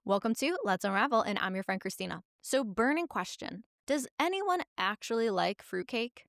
Welcome to Let's Unravel, and I'm your friend Christina. So, burning question. Does anyone actually like fruitcake?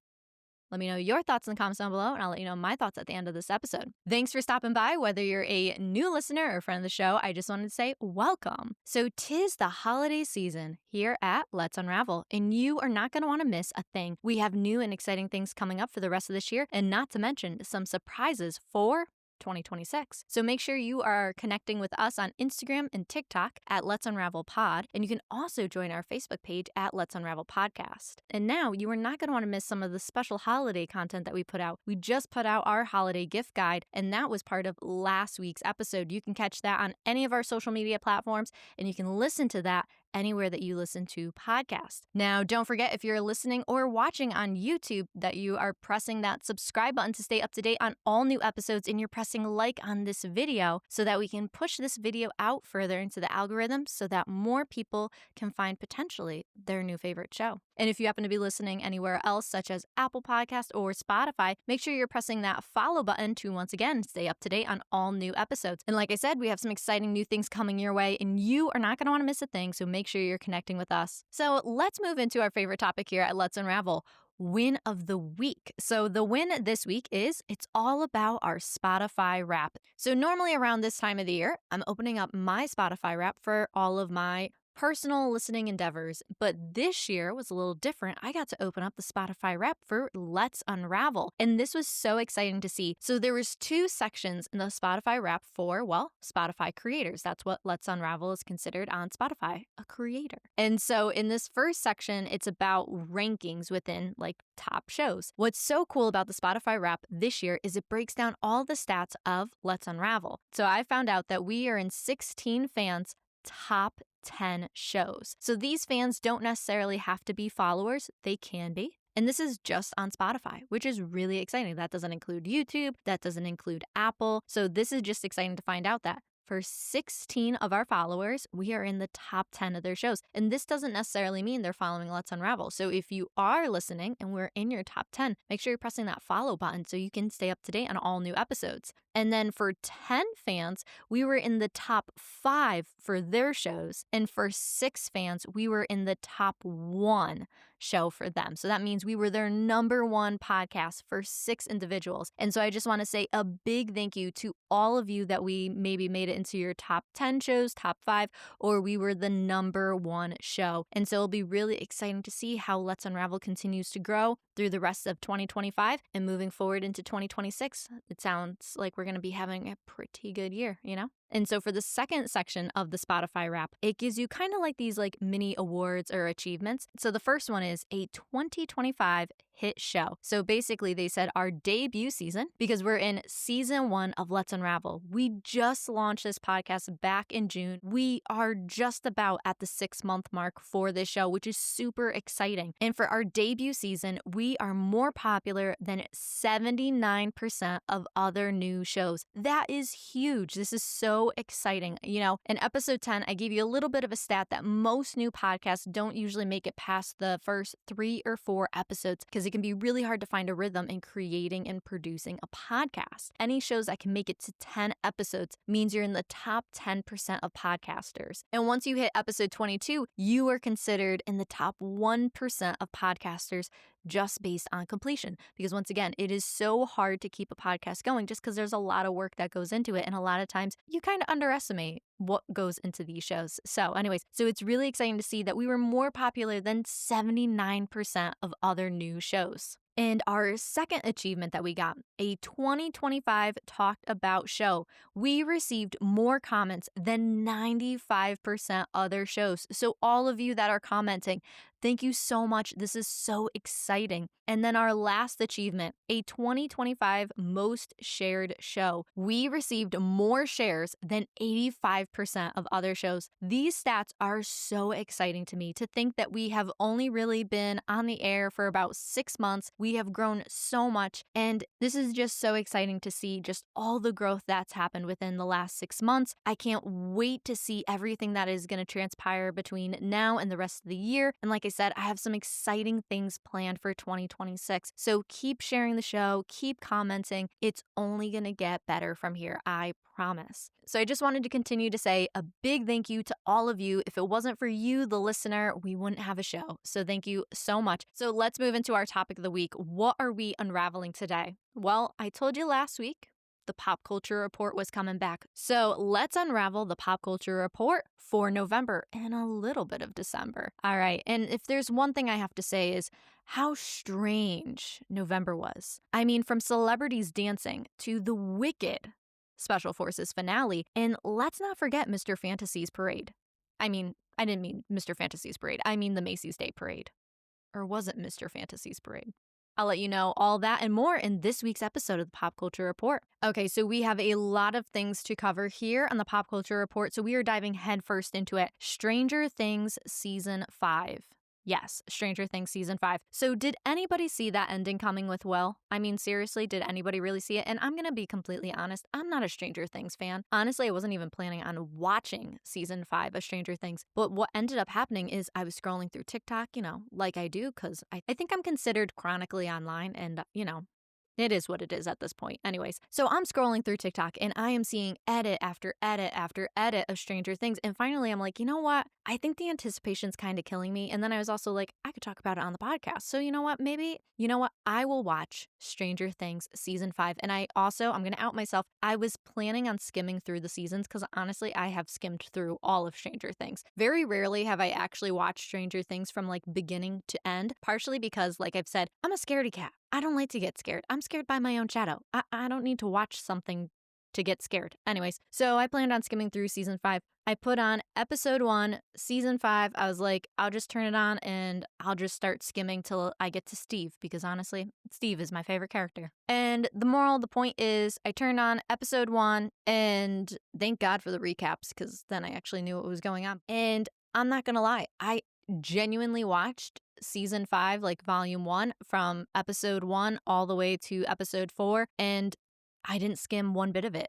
Let me know your thoughts in the comments down below, and I'll let you know my thoughts at the end of this episode. Thanks for stopping by. Whether you're a new listener or a friend of the show, I just wanted to say welcome. So 'tis the holiday season here at Let's Unravel, and you are not going to want to miss a thing. We have new and exciting things coming up for the rest of this year, and not to mention some surprises for 2026. So make sure you are connecting with us on Instagram and TikTok at Let's Unravel Pod. And you can also join our Facebook page at Let's Unravel Podcast. And now you are not going to want to miss some of the special holiday content that we put out. We just put out our holiday gift guide, and that was part of last week's episode. You can catch that on any of our social media platforms, and you can listen to that anywhere that you listen to podcasts. Now, don't forget, if you're listening or watching on YouTube, that you are pressing that subscribe button to stay up to date on all new episodes, and you're pressing like on this video so that we can push this video out further into the algorithm so that more people can find potentially their new favorite show. And if you happen to be listening anywhere else, such as Apple Podcast or Spotify, make sure you're pressing that follow button to, once again, stay up to date on all new episodes. And like I said, we have some exciting new things coming your way, and you are not going to want to miss a thing, so make sure you're connecting with us. So let's move into our favorite topic here at Let's Unravel. Win of the week. So the win this week is it's all about our Spotify Wrap. So normally around this time of the year, I'm opening up my Spotify Wrap for all of my personal listening endeavors, but this year was a little different. I got to open up the Spotify Wrap for Let's Unravel, and this was so exciting to see. So there was two sections in the Spotify Wrap for, well, Spotify creators. That's what Let's Unravel is considered on Spotify, a creator. And so in this first section, it's about rankings within like top shows. What's so cool about the Spotify Wrap this year is it breaks down all the stats of Let's Unravel. So I found out that we are in 16 fans' top 10 shows. So these fans don't necessarily have to be followers. They can be. And this is just on Spotify, which is really exciting. That doesn't include YouTube. That doesn't include Apple. So this is just exciting to find out that for 16 of our followers, we are in the top 10 of their shows. And this doesn't necessarily mean they're following Let's Unravel. So if you are listening and we're in your top 10, make sure you're pressing that follow button so you can stay up to date on all new episodes. And then for 10 fans, we were in the top 5 for their shows. And for 6 fans, we were in the top 1 show for them. So that means we were their number 1 podcast for 6 individuals. And so I just want to say a big thank you to all of you that we maybe made it into your top 10 shows, top 5, or we were the number 1 show. And so it'll be really exciting to see how Let's Unravel continues to grow through the rest of 2025 and moving forward into 2026. It sounds like we're going to be having a pretty good year, you know? And so for the second section of the Spotify Wrap, it gives you kind of like these like mini awards or achievements. So the first one is a 2025 hit show. So basically they said our debut season, because we're in season 1 of Let's Unravel. We just launched this podcast back in June. We are just about at the 6-month mark for this show, which is super exciting. And for our debut season, we are more popular than 79% of other new shows. That is huge. This is so exciting. You know, in episode 10, I gave you a little bit of a stat that most new podcasts don't usually make it past the first 3 or 4 episodes because it can be really hard to find a rhythm in creating and producing a podcast. Any shows that can make it to 10 episodes means you're in the top 10% of podcasters. And once you hit episode 22, you are considered in the top 1% of podcasters just based on completion. Because once again, it is so hard to keep a podcast going just because there's a lot of work that goes into it. And a lot of times you kind of underestimate what goes into these shows. So anyways, so it's really exciting to see that we were more popular than 79% of other new shows. And our second achievement that we got, a 2025 talked about show. We received more comments than 95% other shows. So all of you that are commenting, thank you so much. This is so exciting. And then our last achievement, a 2025 most shared show. We received more shares than 85% of other shows. These stats are so exciting to me to think that we have only really been on the air for about 6 months. We have grown so much, and this is just so exciting to see just all the growth that's happened within the last 6 months. I can't wait to see everything that is going to transpire between now and the rest of the year. And like I said, I have some exciting things planned for 2026. So keep sharing the show, keep commenting. It's only going to get better from here. I promise. So I just wanted to continue to say a big thank you to all of you. If it wasn't for you, the listener, we wouldn't have a show. So thank you so much. So let's move into our topic of the week. What are we unraveling today? Well, I told you last week the pop culture report was coming back. So let's unravel the pop culture report for November and a little bit of December. All right. And if there's one thing I have to say is how strange November was. I mean, from celebrities dancing to the Wicked Special Forces finale. And let's not forget Mr. Fantasy's parade. I mean, I didn't mean Mr. Fantasy's parade. I mean the Macy's Day Parade. Or was it Mr. Fantasy's parade? I'll let you know all that and more in this week's episode of the Pop Culture Report. Okay, so we have a lot of things to cover here on the Pop Culture Report, so we are diving headfirst into it. Stranger Things Season 5. Yes, Stranger Things Season 5. So did anybody see that ending coming with Will? I mean, seriously, did anybody really see it? And I'm going to be completely honest, I'm not a Stranger Things fan. Honestly, I wasn't even planning on watching Season 5 of Stranger Things. But what ended up happening is I was scrolling through TikTok, like I do, because I think I'm considered chronically online and, it is what it is at this point. Anyways, so I'm scrolling through TikTok and I am seeing edit after edit after edit of Stranger Things. And finally, I'm like, you know what? I think the anticipation's kind of killing me. And then I was also like, I could talk about it on the podcast. So you know what? I will watch Stranger Things Season 5. And I'm going to out myself. I was planning on skimming through the seasons because honestly, I have skimmed through all of Stranger Things. Very rarely have I actually watched Stranger Things from like beginning to end, partially because, like I've said, I'm a scaredy cat. I don't like to get scared. I'm scared by my own shadow. I don't need to watch something to get scared. Anyways, so I planned on skimming through Season 5. I put on Episode 1, Season 5. I was like, I'll just turn it on and I'll just start skimming till I get to Steve because honestly, Steve is my favorite character. And the moral of the point is I turned on Episode 1 and thank God for the recaps because then I actually knew what was going on. And I'm not going to lie, I genuinely watched Season 5, like Volume 1, from Episode 1 all the way to Episode 4, and I didn't skim one bit of it.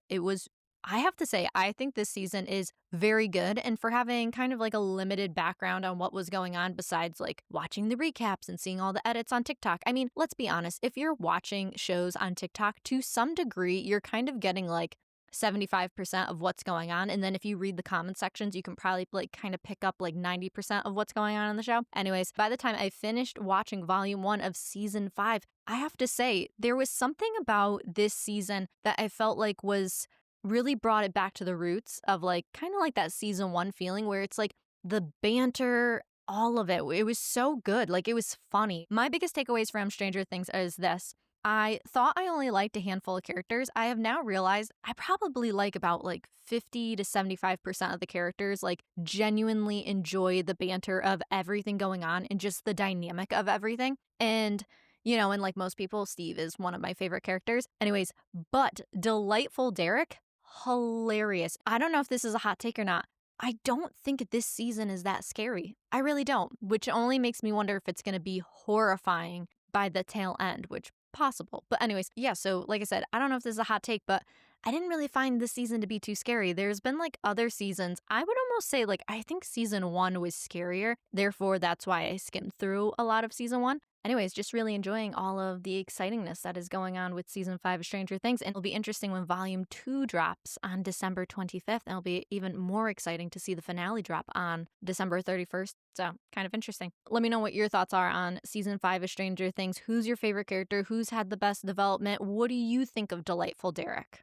I have to say, I think this season is very good, and for having kind of like a limited background on what was going on besides like watching the recaps and seeing all the edits on TikTok. I mean, let's be honest, if you're watching shows on TikTok, to some degree, you're kind of getting like 75% of what's going on. And then if you read the comment sections, you can probably like kind of pick up like 90% of what's going on in the show. Anyways, by the time I finished watching Volume 1 of Season 5, I have to say there was something about this season that I felt like was really brought it back to the roots of like kind of like that Season 1 feeling where it's like the banter, all of it. It was so good. Like it was funny. My biggest takeaways from Stranger Things is this. I thought I only liked a handful of characters. I have now realized I probably like about like 50 to 75% of the characters, like genuinely enjoy the banter of everything going on and just the dynamic of everything. And, and like most people, Steve is one of my favorite characters. Anyways, but Delightful Derek, hilarious. I don't know if this is a hot take or not. I don't think this season is that scary. I really don't, which only makes me wonder if it's going to be horrifying by the tail end, which possible. But anyways, yeah, so like I said, I don't know if this is a hot take, but I didn't really find this season to be too scary. There's been like other seasons. I would almost say like I think Season 1 was scarier. Therefore, that's why I skimmed through a lot of Season 1. Anyways, just really enjoying all of the excitingness that is going on with Season 5 of Stranger Things. And it'll be interesting when Volume 2 drops on December 25th. And it'll be even more exciting to see the finale drop on December 31st. So kind of interesting. Let me know what your thoughts are on Season 5 of Stranger Things. Who's your favorite character? Who's had the best development? What do you think of Delightful Derek?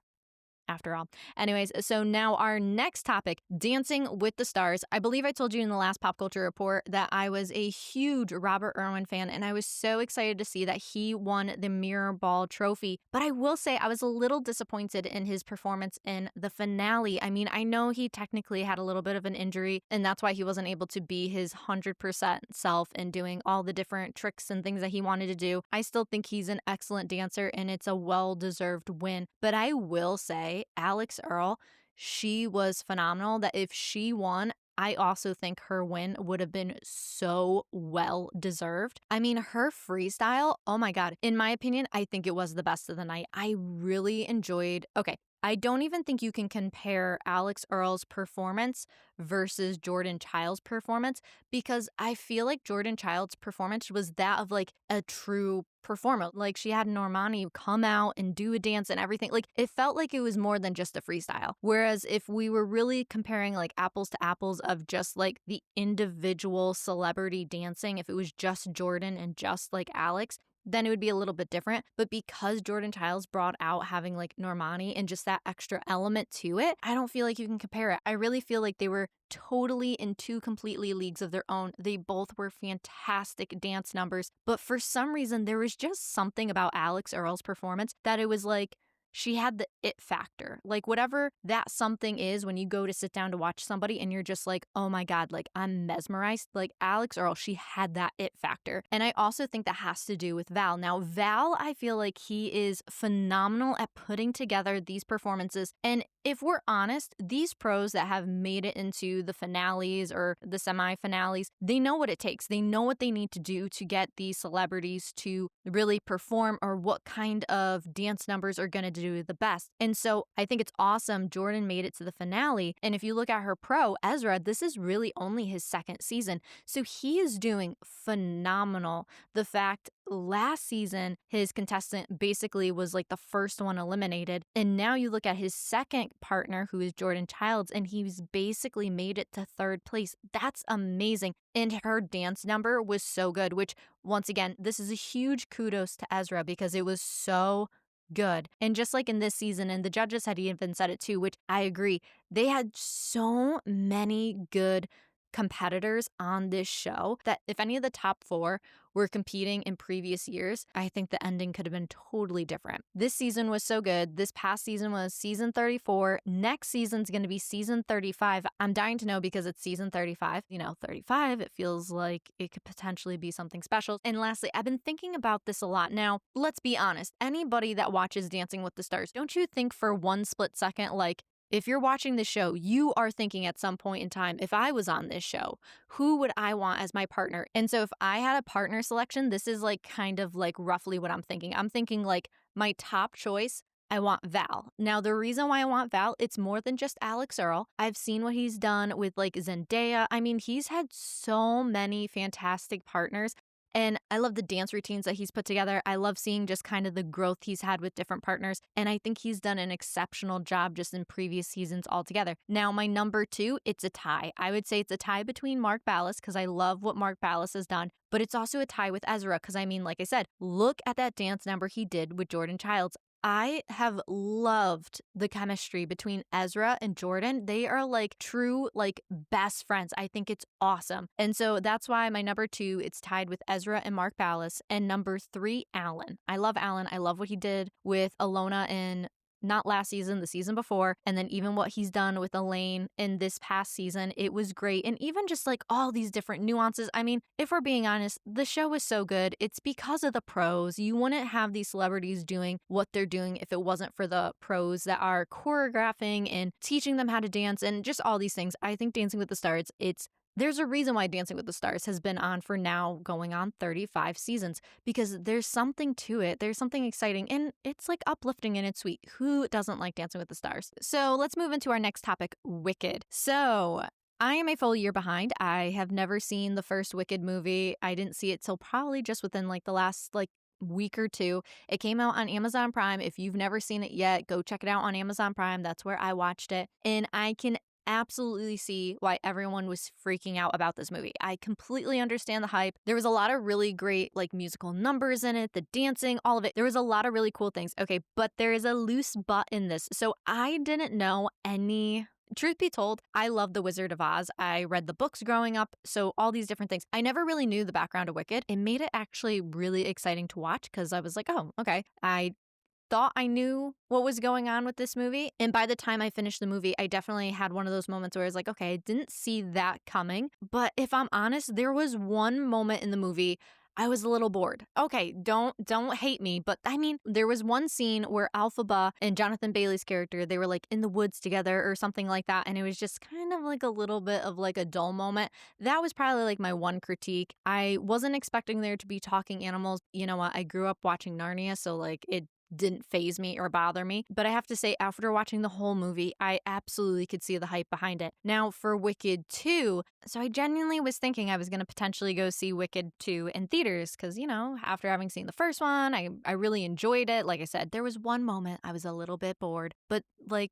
After all. Anyways, so now our next topic, Dancing with the Stars. I believe I told you in the last Pop Culture Report that I was a huge Robert Irwin fan, and I was so excited to see that he won the Mirror Ball Trophy. But I will say I was a little disappointed in his performance in the finale. I mean, I know he technically had a little bit of an injury, and that's why he wasn't able to be his 100% self in doing all the different tricks and things that he wanted to do. I still think he's an excellent dancer, and it's a well-deserved win. But I will say, Alex Earle, she was phenomenal. That if she won, I also think her win would have been so well deserved. I mean, her freestyle, oh my God. In my opinion, I think it was the best of the night. I really enjoyed, okay, I don't even think you can compare Alex Earl's performance versus Jordan Childs' performance, because I feel like Jordan Childs' performance was that of like a true performer. Like she had Normani come out and do a dance and everything. Like it felt like it was more than just a freestyle. Whereas if we were really comparing like apples to apples of just like the individual celebrity dancing, if it was just Jordan and just like Alex, then it would be a little bit different. But because Jordan Childs brought out having like Normani and just that extra element to it, I don't feel like you can compare it. I really feel like they were totally in two completely leagues of their own. They both were fantastic dance numbers. But for some reason, there was just something about Alex Earl's performance that it was like, she had the it factor. Like whatever that something is when you go to sit down to watch somebody and you're just like, oh my God, like I'm mesmerized. Like Alex Earl, she had that it factor. And I also think that has to do with Val. Now, Val, I feel like he is phenomenal at putting together these performances. And if we're honest, these pros that have made it into the finales or the semi-finales, they know what it takes. They know what they need to do to get these celebrities to really perform or what kind of dance numbers are going to do the best. And so I think it's awesome Jordan made it to the finale. And if you look at her pro, Ezra, this is really only his second season. So he is doing phenomenal. The fact last season, his contestant basically was like the first one eliminated. And now you look at his second partner, who is Jordan Childs, and he's basically made it to third place. That's amazing. And her dance number was so good, which once again, this is a huge kudos to Ezra because it was so good. And just like in this season, and the judges had even said it too, which I agree, they had so many good competitors on this show that if any of the top four were competing in previous years, I think the ending could have been totally different. This season was so good. This past season was season 34. Next season's going to be season 35. I'm dying to know because it's season 35. 35, it feels like it could potentially be something special. And lastly, I've been thinking about this a lot. Now, let's be honest. Anybody that watches Dancing with the Stars, don't you think for one split second, like, if you're watching the show, you are thinking at some point in time, if I was on this show, who would I want as my partner? And so if I had a partner selection, this is like kind of like roughly what I'm thinking. I'm thinking like my top choice, I want Val. Now, the reason why I want Val, it's more than just Alex Earl. I've seen what he's done with like Zendaya. I mean, he's had so many fantastic partners. And I love the dance routines that he's put together. I love seeing just kind of the growth he's had with different partners. And I think he's done an exceptional job just in previous seasons altogether. Now, my number two, it's a tie. I would say it's a tie between Mark Ballas because I love what Mark Ballas has done. But it's also a tie with Ezra because, I mean, like I said, look at that dance number he did with Jordan Childs. I have loved the chemistry between Ezra and Jordan. They are like true, like best friends. I think it's awesome. And so that's why my number two, it's tied with Ezra and Mark Ballas. And number three, Alan. I love Alan. I love what he did with Alona in not last season, the season before, and then even what he's done with Elaine in this past season, it was great. And even just like all these different nuances. I mean, if we're being honest, the show is so good. It's because of the pros. You wouldn't have these celebrities doing what they're doing if it wasn't for the pros that are choreographing and teaching them how to dance and just all these things. I think Dancing with the Stars, there's a reason why Dancing with the Stars has been on for now going on 35 seasons because there's something to it. There's something exciting and it's like uplifting and it's sweet. Who doesn't like Dancing with the Stars? So let's move into our next topic, Wicked. So I am a full year behind. I have never seen the first Wicked movie. I didn't see it till probably just within like the last week or two. It came out on Amazon Prime. If you've never seen it yet, go check it out on Amazon Prime. That's where I watched it. And I can absolutely see why everyone was freaking out about this movie. I completely understand the hype. There was a lot of really great musical numbers in it, the dancing, all of it. There was a lot of really cool things. Okay, but there is a loose but in this. So I didn't know any. Truth be told, I love The Wizard of Oz. I read the books growing up, so all these different things. I never really knew the background of Wicked. It made it actually really exciting to watch because I was like, oh, okay. I thought I knew what was going on with this movie. And by the time I finished the movie, I definitely had one of those moments where I was like, okay, I didn't see that coming. But if I'm honest, there was one moment in the movie I was a little bored. Okay, don't hate me, but I mean, there was one scene where Alphaba and Jonathan Bailey's character, they were like in the woods together or something like that, and it was just kind of like a little bit of like a dull moment. That was probably like my one critique. I wasn't expecting there to be talking animals. You know what? I grew up watching Narnia, so like it didn't faze me or bother me. But I have to say, after watching the whole movie, I absolutely could see the hype behind it. Now, for Wicked 2, so I genuinely was thinking I was going to potentially go see Wicked 2 in theaters because, after having seen the first one, I really enjoyed it. Like I said, there was one moment I was a little bit bored. But,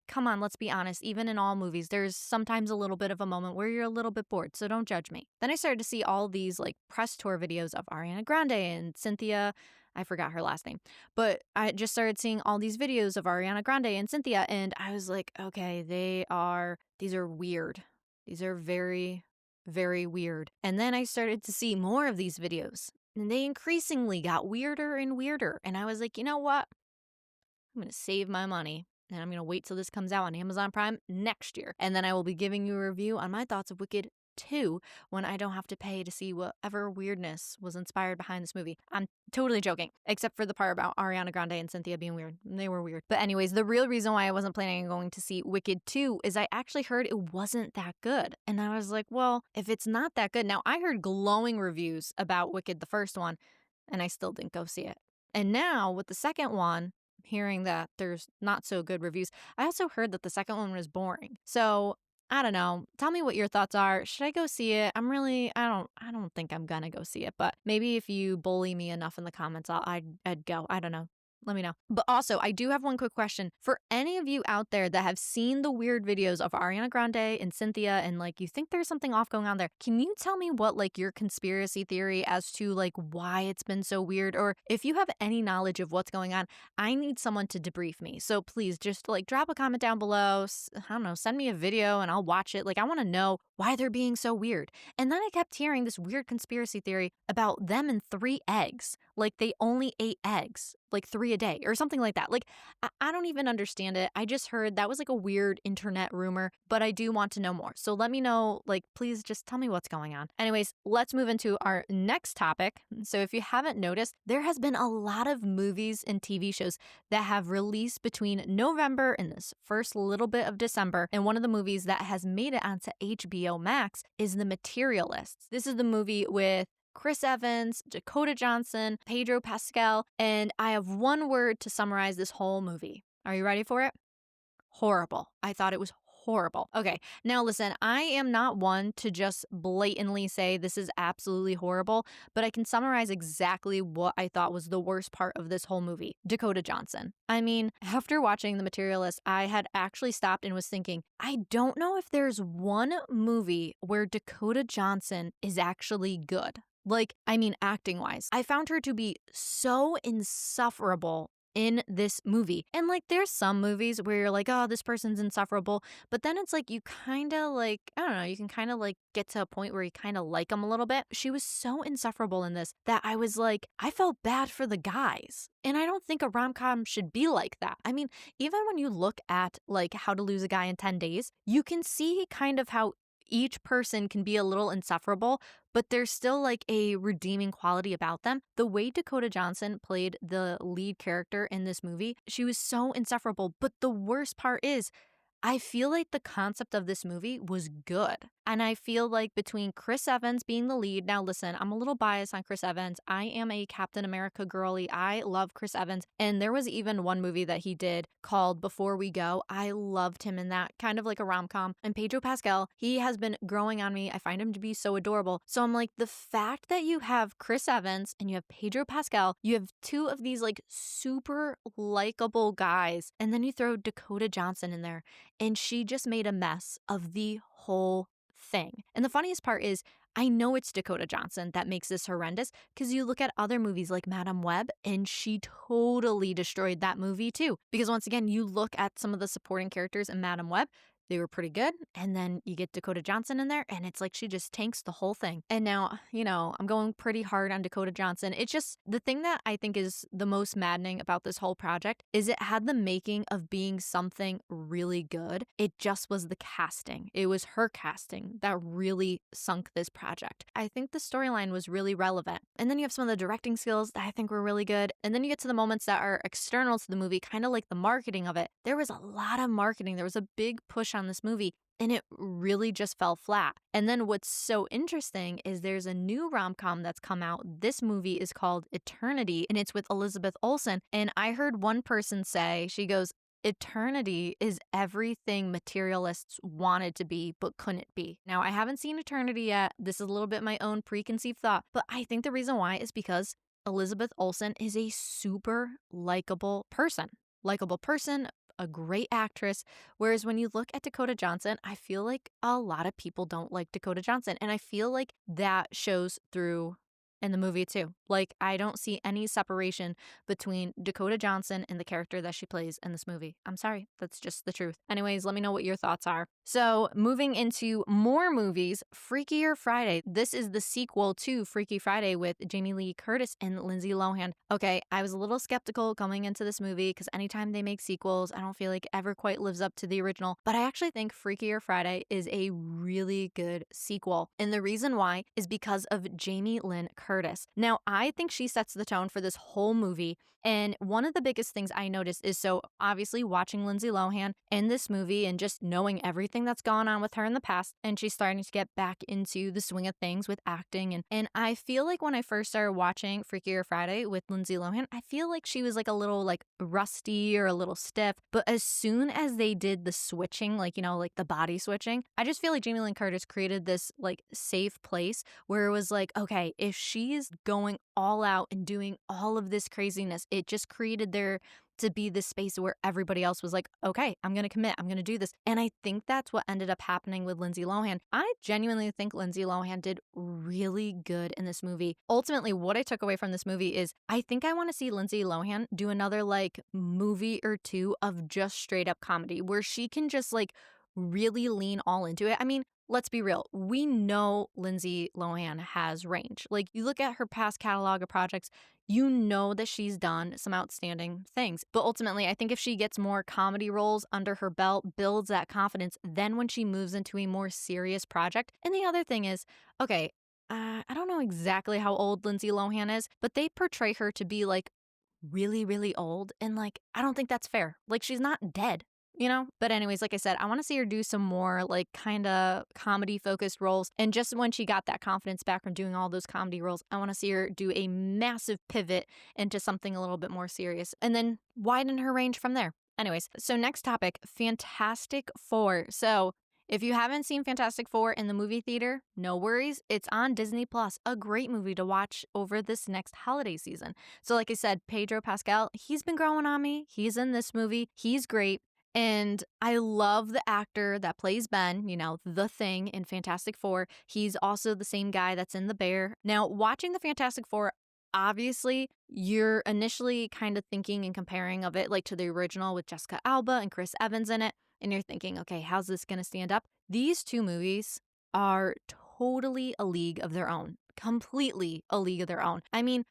come on, let's be honest. Even in all movies, there's sometimes a little bit of a moment where you're a little bit bored. So don't judge me. Then I started to see all these, press tour videos of Ariana Grande and Cynthia. I forgot her last name. But I just started seeing all these videos of Ariana Grande and Cynthia, and I was like, okay, these are weird. These are very, very weird. And then I started to see more of these videos, and they increasingly got weirder and weirder. And I was like, you know what? I'm going to save my money, and I'm going to wait till this comes out on Amazon Prime next year. And then I will be giving you a review on my thoughts of Wicked 2 when I don't have to pay to see whatever weirdness was inspired behind this movie. I'm totally joking, except for the part about Ariana Grande and Cynthia being weird. They were weird. But anyways, the real reason why I wasn't planning on going to see Wicked 2 is I actually heard it wasn't that good. And I was like, well, if it's not that good. Now, I heard glowing reviews about Wicked, the first one, and I still didn't go see it. And now with the second one, hearing that there's not so good reviews, I also heard that the second one was boring. So I don't know. Tell me what your thoughts are. Should I go see it? I don't think I'm gonna go see it, but maybe if you bully me enough in the comments, I'd go. I don't know. Let me know. But also, I do have one quick question. For any of you out there that have seen the weird videos of Ariana Grande and Cynthia and you think there's something off going on there, can you tell me what your conspiracy theory as to why it's been so weird? Or if you have any knowledge of what's going on, I need someone to debrief me. So please just drop a comment down below. I don't know, send me a video and I'll watch it. I want to know why they're being so weird. And then I kept hearing this weird conspiracy theory about them and 3 eggs. They only ate eggs, 3 a day or something like that. I don't even understand it. I just heard that was a weird internet rumor, but I do want to know more. So let me know, please just tell me what's going on. Anyways, let's move into our next topic. So if you haven't noticed, there has been a lot of movies and TV shows that have released between November and this first little bit of December. And one of the movies that has made it onto HBO Max is The Materialists. This is the movie with Chris Evans, Dakota Johnson, Pedro Pascal, and I have one word to summarize this whole movie. Are you ready for it? Horrible. I thought it was horrible. Okay, now listen, I am not one to just blatantly say this is absolutely horrible, but I can summarize exactly what I thought was the worst part of this whole movie. Dakota Johnson. I mean, after watching The Materialist, I had actually stopped and was thinking, I don't know if there's one movie where Dakota Johnson is actually good. Acting-wise. I found her to be so insufferable in this movie. And there's some movies where you're oh, this person's insufferable, but then it's you kind of I don't know, you can kind of get to a point where you kind of like them a little bit. She was so insufferable in this that I was I felt bad for the guys. And I don't think a rom-com should be like that. I mean, even when you look at How to Lose a Guy in 10 Days, you can see kind of how each person can be a little insufferable, but there's still a redeeming quality about them. The way Dakota Johnson played the lead character in this movie, she was so insufferable. But the worst part is, I feel the concept of this movie was good. And I feel between Chris Evans being the lead, now listen, I'm a little biased on Chris Evans. I am a Captain America girly. I love Chris Evans. And there was even one movie that he did called Before We Go. I loved him in that, kind of like a rom-com. And Pedro Pascal, he has been growing on me. I find him to be so adorable. So I'm the fact that you have Chris Evans and you have Pedro Pascal, you have 2 of these super likable guys, and then you throw Dakota Johnson in there, and she just made a mess of the whole thing. And the funniest part is, I know it's Dakota Johnson that makes this horrendous because you look at other movies like Madam Web and she totally destroyed that movie too. Because once again, you look at some of the supporting characters in Madam Web, they were pretty good. And then you get Dakota Johnson in there and it's she just tanks the whole thing. And now, I'm going pretty hard on Dakota Johnson. It's just the thing that I think is the most maddening about this whole project is it had the making of being something really good. It just was the casting. It was her casting that really sunk this project. I think the storyline was really relevant. And then you have some of the directing skills that I think were really good. And then you get to the moments that are external to the movie, kind of like the marketing of it. There was a lot of marketing. There was a big push on on this movie, and it really just fell flat. And then what's so interesting is there's a new rom-com that's come out. This movie is called Eternity, and it's with Elizabeth Olsen. And I heard one person say, she goes, Eternity is everything Materialists wanted to be but couldn't be. Now, I haven't seen Eternity yet. This is a little bit my own preconceived thought, but I think the reason why is because Elizabeth Olsen is a super likable person. A great actress. Whereas when you look at Dakota Johnson, I feel like a lot of people don't like Dakota Johnson. And I feel like that shows through in the movie too. Like, I don't see any separation between Dakota Johnson and the character that she plays in this movie. I'm sorry, that's just the truth. Anyways, let me know what your thoughts are. So moving into more movies, Freakier Friday. This is the sequel to Freaky Friday with Jamie Lee Curtis and Lindsay Lohan. Okay, I was a little skeptical going into this movie because anytime they make sequels, I don't feel like it ever quite lives up to the original. But I actually think Freakier Friday is a really good sequel. And the reason why is because of Jamie Lynn Curtis. Now, I think she sets the tone for this whole movie. And one of the biggest things I noticed is, so obviously watching Lindsay Lohan in this movie and just knowing everything that's gone on with her in the past, and she's starting to get back into the swing of things with acting. And I feel like when I first started watching Freakier Friday with Lindsay Lohan, I feel like she was like a little like rusty or a little stiff. But as soon as they did the switching, like, you know, like the body switching, I just feel like Jamie Lynn Curtis created this like safe place where it was like, okay, if she's going all out and doing all of this craziness, it just created there to be this space where everybody else was like, okay, I'm going to commit. I'm going to do this. And I think that's what ended up happening with Lindsay Lohan. I genuinely think Lindsay Lohan did really good in this movie. Ultimately, what I took away from this movie is I think I want to see Lindsay Lohan do another like movie or two of just straight up comedy where she can just like really lean all into it. I mean, let's be real. We know Lindsay Lohan has range. Like, you look at her past catalog of projects, you know that she's done some outstanding things. But ultimately, I think if she gets more comedy roles under her belt, builds that confidence, then when she moves into a more serious project. And the other thing is, okay, I don't know exactly how old Lindsay Lohan is, but they portray her to be like really, really old. And like, I don't think that's fair. Like, she's not dead. You know? But anyways, like I said, I want to see her do some more like kind of comedy focused roles. And just when she got that confidence back from doing all those comedy roles, I want to see her do a massive pivot into something a little bit more serious and then widen her range from there. Anyways, so next topic, Fantastic Four. So if you haven't seen Fantastic Four in the movie theater, no worries. It's on Disney Plus, a great movie to watch over this next holiday season. So like I said, Pedro Pascal, he's been growing on me. He's in this movie. He's great. And I love the actor that plays Ben, you know, the Thing in Fantastic Four. He's also the same guy that's in The Bear. Now, watching the Fantastic Four, obviously, you're initially kind of thinking and comparing of it like to the original with Jessica Alba and Chris Evans in it. And you're thinking, okay, how's this going to stand up? These two movies are totally a league of their own, completely a league of their own. I mean,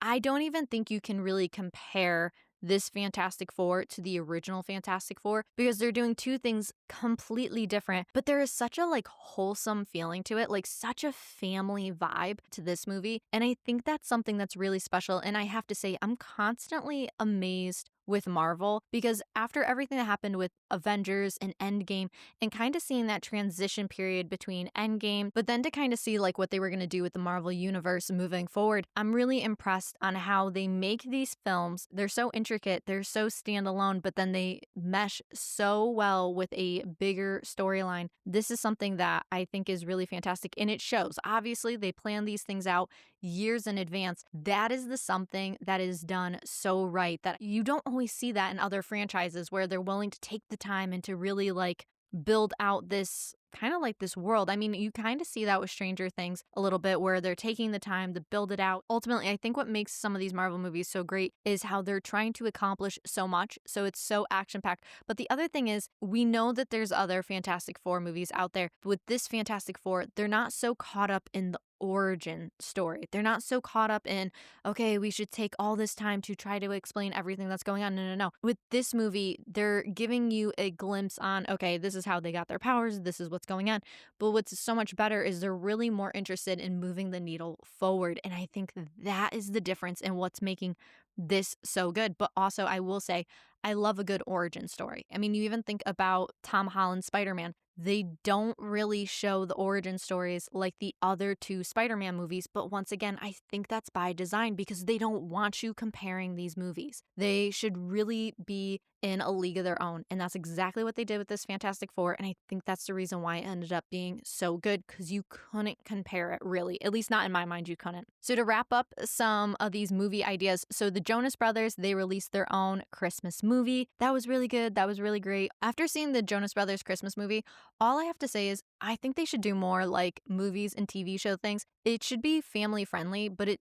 I don't even think you can really compare this Fantastic Four to the original Fantastic Four because they're doing two things completely different, but there is such a like wholesome feeling to it, like such a family vibe to this movie. And I think that's something that's really special. And I have to say, I'm constantly amazed with Marvel because after everything that happened with Avengers and Endgame and kind of seeing that transition period between Endgame, but then to kind of see like what they were going to do with the Marvel universe moving forward, I'm really impressed on how they make these films. They're so intricate, they're so standalone, but then they mesh so well with a bigger storyline. This is something that I think is really fantastic and it shows. Obviously, they plan these things out years in advance. That is the something that is done so right that you don't always see that in other franchises where they're willing to take the time and to really like build out this kind of like this world. I mean, you kind of see that with Stranger Things a little bit where they're taking the time to build it out. Ultimately, I think what makes some of these Marvel movies so great is how they're trying to accomplish so much. So it's so action-packed. But the other thing is we know that there's other Fantastic Four movies out there. But with this Fantastic Four, they're not so caught up in the origin story. They're not so caught up in, okay, we should take all this time to try to explain everything that's going on. No. With this movie, they're giving you a glimpse on, okay, this is how they got their powers. This is what's what's going on. But what's so much better is they're really more interested in moving the needle forward. And I think that is the difference in what's making this so good. But also, I will say, I love a good origin story. I mean, you even think about Tom Holland's Spider-Man. They don't really show the origin stories like the other two Spider-Man movies, but once again, I think that's by design because they don't want you comparing these movies. They should really be in a league of their own, and that's exactly what they did with this Fantastic Four, and I think that's the reason why it ended up being so good because you couldn't compare it really, at least not in my mind, you couldn't. So to wrap up some of these movie ideas, so the Jonas Brothers, they released their own Christmas movie. That was really good. That was really great. After seeing the Jonas Brothers Christmas movie, all I have to say is I think they should do more like movies and TV show things. It should be family friendly, but it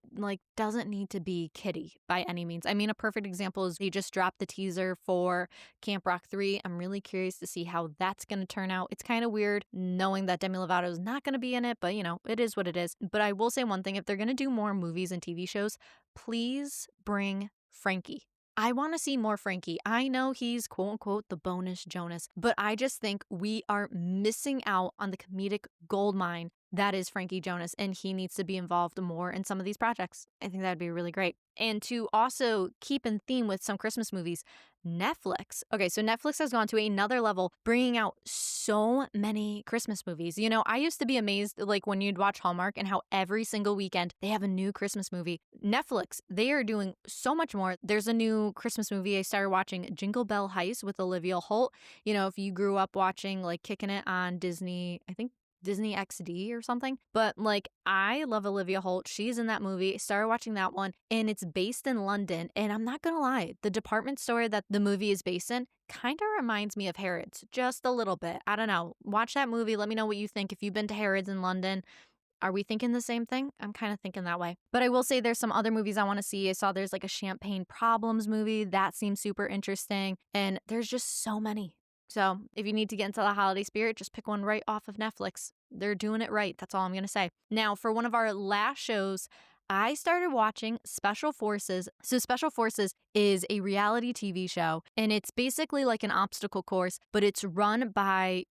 doesn't need to be kiddie by any means. I mean, a perfect example is they just dropped the teaser for Camp Rock 3. I'm really curious to see how that's going to turn out. It's kind of weird knowing that Demi Lovato is not going to be in it, but it is what it is. But I will say one thing, if they're going to do more movies and TV shows, please bring Frankie. I want to see more Frankie. I know he's quote unquote the bonus Jonas, but I just think we are missing out on the comedic goldmine that is Frankie Jonas, and he needs to be involved more in some of these projects. I think that'd be really great. And to also keep in theme with some Christmas movies, Netflix. Okay, so Netflix has gone to another level, bringing out so many Christmas movies. I used to be amazed when you'd watch Hallmark and how every single weekend they have a new Christmas movie. Netflix, they are doing so much more. There's a new Christmas movie I started watching, Jingle Bell Heist with Olivia Holt. If you grew up watching Kicking It on Disney, I think Disney XD or something. But I love Olivia Holt. She's in that movie. Started watching that one, and it's based in London. And I'm not going to lie, the department store that the movie is based in kind of reminds me of Harrods, just a little bit. I don't know. Watch that movie. Let me know what you think. If you've been to Harrods in London, are we thinking the same thing? I'm kind of thinking that way. But I will say there's some other movies I want to see. I saw there's a Champagne Problems movie. That seems super interesting. And there's just so many. So if you need to get into the holiday spirit, just pick one right off of Netflix. They're doing it right. That's all I'm going to say. Now, for one of our last shows, I started watching Special Forces. So Special Forces is a reality TV show, and it's basically like an obstacle course, but it's run by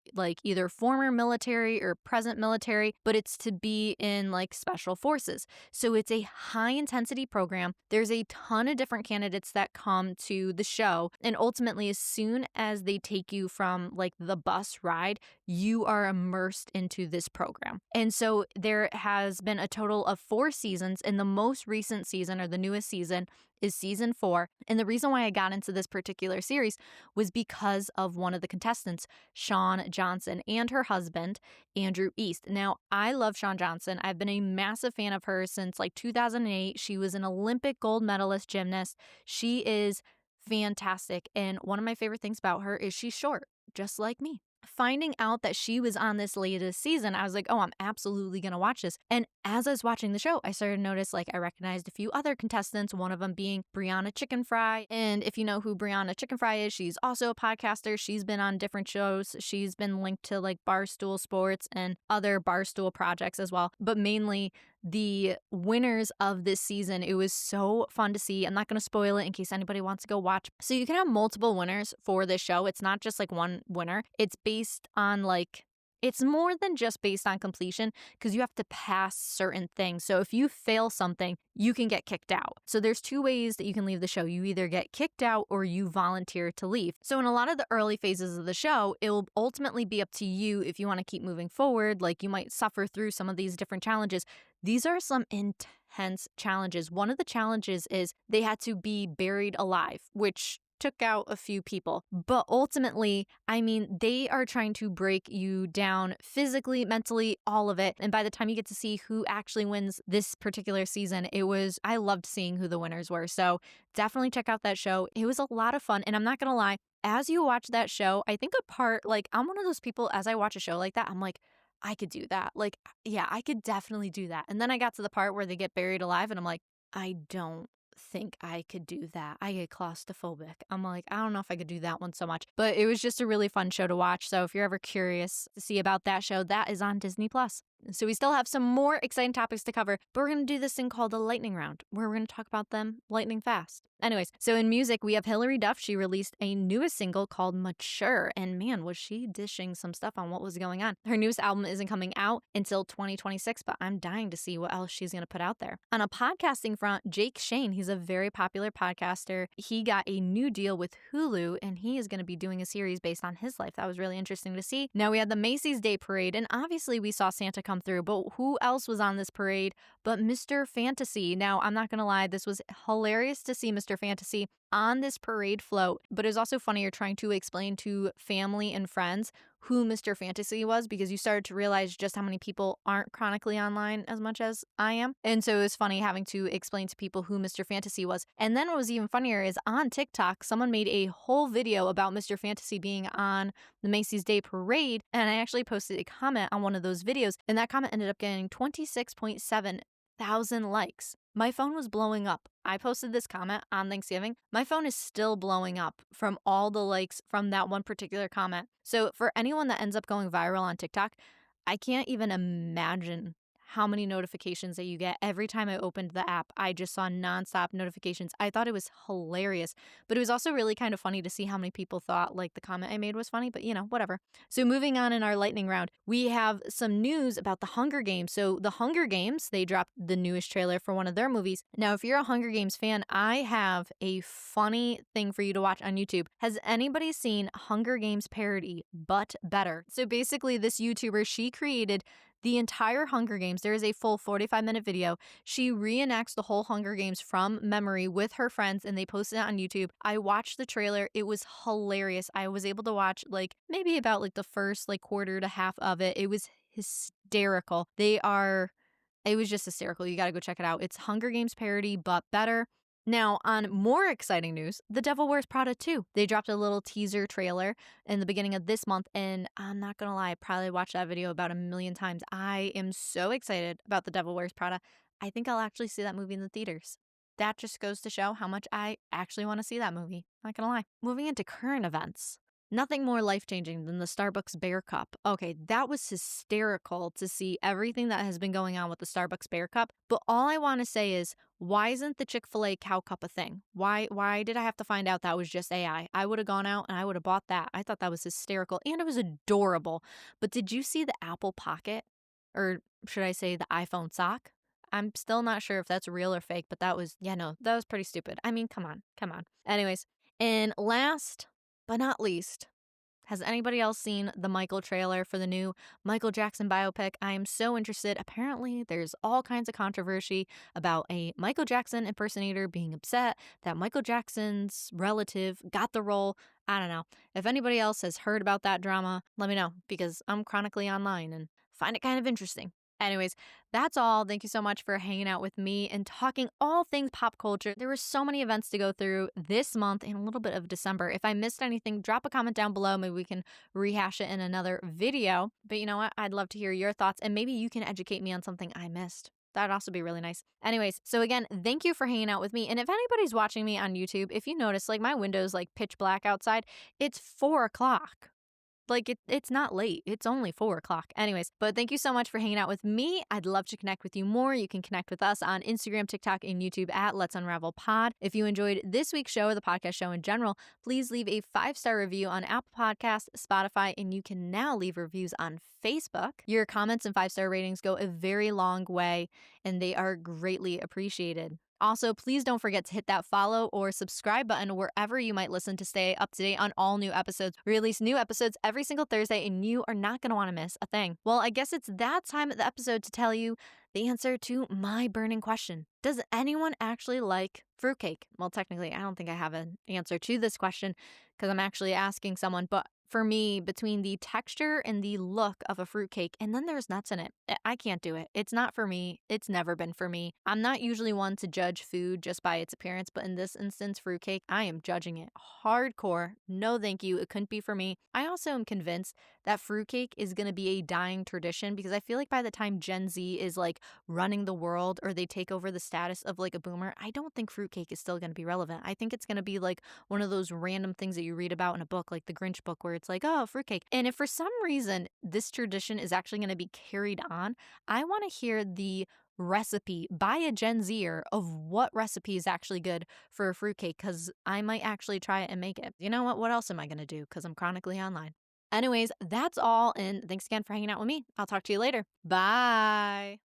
either former military or present military, but it's to be in Special Forces. So it's a high intensity program. There's a ton of different candidates that come to the show, and ultimately as soon as they take you from the bus ride, you are immersed into this program. And so there has been a total of 4 seasons, and the most recent season, or the newest season, is season 4. And the reason why I got into this particular series was because of one of the contestants, Shawn Johnson, and her husband, Andrew East. Now, I love Shawn Johnson. I've been a massive fan of her since 2008. She was an Olympic gold medalist gymnast. She is fantastic. And one of my favorite things about her is she's short, just like me. Finding out that she was on this latest season, I was like, oh, I'm absolutely going to watch this. And as I was watching the show, I started to notice I recognized a few other contestants, one of them being Brianna Chicken Fry. And if you know who Brianna Chicken Fry is, she's also a podcaster. She's been on different shows. She's been linked to Barstool Sports and other Barstool projects as well. But mainly the winners of this season, it was so fun to see. I'm not going to spoil it in case anybody wants to go watch. So you can have multiple winners for this show. It's not just one winner. It's based on it's more than just based on completion because you have to pass certain things. So if you fail something, you can get kicked out. So there's 2 ways that you can leave the show. You either get kicked out or you volunteer to leave. So in a lot of the early phases of the show, it will ultimately be up to you if you want to keep moving forward. You might suffer through some of these different challenges. These are some intense challenges. One of the challenges is they had to be buried alive, which took out a few people. But ultimately, they are trying to break you down physically, mentally, all of it. And by the time you get to see who actually wins this particular season, I loved seeing who the winners were. So definitely check out that show. It was a lot of fun. And I'm not going to lie, as you watch that show, I think I'm one of those people, as I watch a show like that, I'm I could do that. Yeah, I could definitely do that. And then I got to the part where they get buried alive and I'm I don't think I could do that. I get claustrophobic. I'm I don't know if I could do that one so much. But it was just a really fun show to watch. So if you're ever curious to see about that show, that is on Disney+. So we still have some more exciting topics to cover, but we're going to do this thing called the lightning round, where we're going to talk about them lightning fast. Anyways, so in music, we have Hilary Duff. She released a newest single called Mature, and man, was she dishing some stuff on what was going on. Her newest album isn't coming out until 2026, but I'm dying to see what else she's going to put out there. On a podcasting front, Jake Shane, he's a very popular podcaster. He got a new deal with Hulu, and he is going to be doing a series based on his life. That was really interesting to see. Now we had the Macy's Day Parade, and obviously we saw Santa come through, but who else was on this parade but Mr. Fantasy? Now, I'm not going to lie, this was hilarious to see Mr. Fantasy on this parade float, but it was also funnier trying to explain to family and friends who Mr. Fantasy was, because you started to realize just how many people aren't chronically online as much as I am. And so it was funny having to explain to people who Mr. Fantasy was. And then what was even funnier is on TikTok, someone made a whole video about Mr. Fantasy being on the Macy's Day Parade, and I actually posted a comment on one of those videos, and that comment ended up getting 26.7 thousand likes. My phone was blowing up. I posted this comment on Thanksgiving. My phone is still blowing up from all the likes from that one particular comment. So for anyone that ends up going viral on TikTok, I can't even imagine how many notifications that you get. Every time I opened the app, I just saw nonstop notifications. I thought it was hilarious, but it was also really kind of funny to see how many people thought like the comment I made was funny, but whatever. So moving on in our lightning round, we have some news about the Hunger Games. So the Hunger Games, they dropped the newest trailer for one of their movies. Now, if you're a Hunger Games fan, I have a funny thing for you to watch on YouTube. Has anybody seen Hunger Games parody, but better? So basically this YouTuber, she created the entire Hunger Games. There is a full 45-minute video. She reenacts the whole Hunger Games from memory with her friends, and they posted it on YouTube. I watched the trailer. It was hilarious. I was able to watch maybe about the first quarter to half of it. It was hysterical. It was just hysterical. You got to go check it out. It's Hunger Games parody, but better. Now, on more exciting news, The Devil Wears Prada 2. They dropped a little teaser trailer in the beginning of this month, and I'm not going to lie, I probably watched that video about 1,000,000 times. I am so excited about The Devil Wears Prada. I think I'll actually see that movie in the theaters. That just goes to show how much I actually want to see that movie. Not going to lie. Moving into current events. Nothing more life-changing than the Starbucks Bear Cup. Okay, that was hysterical to see everything that has been going on with the Starbucks Bear Cup. But all I want to say is, why isn't the Chick-fil-A Cow Cup a thing? Why did I have to find out that was just AI? I would have gone out and I would have bought that. I thought that was hysterical and it was adorable. But did you see the Apple Pocket? Or should I say the iPhone sock? I'm still not sure if that's real or fake, but that was pretty stupid. I mean, come on. Anyways, and last but not least, has anybody else seen the Michael trailer for the new Michael Jackson biopic? I am so interested. Apparently, there's all kinds of controversy about a Michael Jackson impersonator being upset that Michael Jackson's relative got the role. I don't know. If anybody else has heard about that drama, let me know, because I'm chronically online and find it kind of interesting. Anyways, that's all. Thank you so much for hanging out with me and talking all things pop culture. There were so many events to go through this month and a little bit of December. If I missed anything, drop a comment down below. Maybe we can rehash it in another video. But you know what? I'd love to hear your thoughts, and maybe you can educate me on something I missed. That'd also be really nice. Anyways, so again, thank you for hanging out with me. And if anybody's watching me on YouTube, if you notice, my window's pitch black outside, it's 4 o'clock. It's not late. It's only 4 o'clock. Anyways, but thank you so much for hanging out with me. I'd love to connect with you more. You can connect with us on Instagram, TikTok, and YouTube at Let's Unravel Pod. If you enjoyed this week's show or the podcast show in general, please leave a 5-star review on Apple Podcasts, Spotify, and you can now leave reviews on Facebook. Your comments and 5-star ratings go a very long way, and they are greatly appreciated. Also, please don't forget to hit that follow or subscribe button wherever you might listen to stay up to date on all new episodes. We release new episodes every single Thursday, and you are not going to want to miss a thing. Well, I guess it's that time of the episode to tell you the answer to my burning question. Does anyone actually like fruitcake? Well, technically, I don't think I have an answer to this question because I'm actually asking someone, but for me, between the texture and the look of a fruitcake, and then there's nuts in it, I can't do it. It's not for me. It's never been for me. I'm not usually one to judge food just by its appearance, but in this instance, fruitcake, I am judging it hardcore. No, thank you. It couldn't be for me. I also am convinced that fruitcake is going to be a dying tradition because I feel like by the time Gen Z is running the world or they take over the status of a boomer, I don't think fruitcake is still going to be relevant. I think it's going to be one of those random things that you read about in a book, like the Grinch book, where It's like, oh, fruitcake. And if for some reason this tradition is actually going to be carried on, I want to hear the recipe by a Gen Zer of what recipe is actually good for a fruitcake, because I might actually try it and make it. You know what? What else am I going to do? Because I'm chronically online. Anyways, that's all. And thanks again for hanging out with me. I'll talk to you later. Bye.